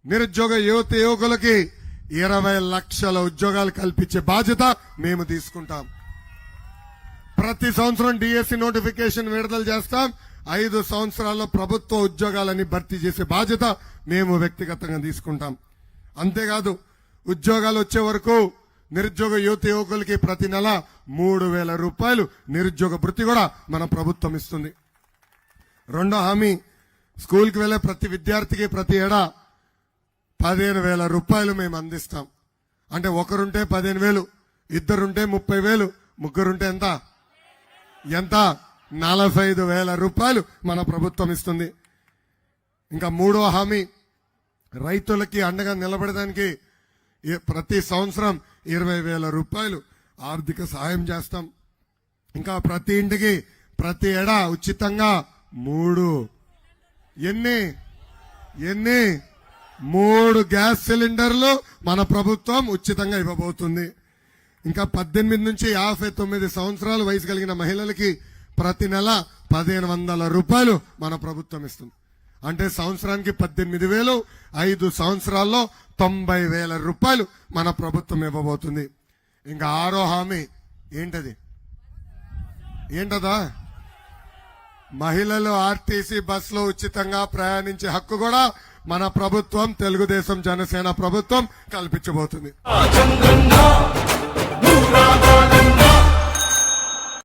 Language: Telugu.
నిరుద్యోగ యువకులకి 20 లక్షల ఉద్యోగాలు కల్పించే బాధ్యత మేము తీసుకుంటాం. ప్రతి సంవత్సరం డిఎస్సి నోటిఫికేషన్ విడుదల చేస్తాం. 5 సంవత్సరాల్లో ప్రభుత్వ ఉద్యోగాలని భర్తీ చేసే బాధ్యత మేము వ్యక్తిగతంగా తీసుకుంటాం. అంతేకాదు ఉద్యోగాలు వచ్చే వరకు నిరుద్యోగ యువకులకి ప్రతి నెల 3,000 రూపాయలు నిరుద్యోగ భృతి కూడా మన ప్రభుత్వం ఇస్తుంది. రెండో హామీ, స్కూల్కి వెళ్లే ప్రతి విద్యార్థికి ప్రతి ఏడా 15,000 రూపాయలు మేము అందిస్తాం. అంటే ఒకరుంటే 15,000, ఇద్దరుంటే 30,000, ముగ్గురుంటే ఎంత 45,000 రూపాయలు మన ప్రభుత్వం ఇస్తుంది. ఇంకా మూడో హామీ, రైతులకి అండగా నిలబడడానికి ప్రతి సంవత్సరం 20,000 రూపాయలు ఆర్థిక సహాయం చేస్తాం. ఇంకా ప్రతి ఇంటికి ప్రతి ఏడా ఉచితంగా 3 గ్యాస్ సిలిండర్లు మన ప్రభుత్వం ఉచితంగా ఇవ్వబోతుంది. ఇంకా 18 నుంచి 59 సంవత్సరాల వయసు కలిగిన మహిళలకి ప్రతి నెల 1,500 రూపాయలు మన ప్రభుత్వం ఇస్తుంది. అంటే సంవత్సరానికి 18,000, 5 సంవత్సరాల్లో 90,000 రూపాయలు మన ప్రభుత్వం ఇవ్వబోతుంది. ఇంకా ఆరో హామీ ఏంటదా, మహిళలు ఆర్టీసీ బస్సులో ఉచితంగా ప్రయాణించే హక్కు కూడా మన ప్రభుత్వం, తెలుగుదేశం జనసేన ప్రభుత్వం కల్పించబోతుంది.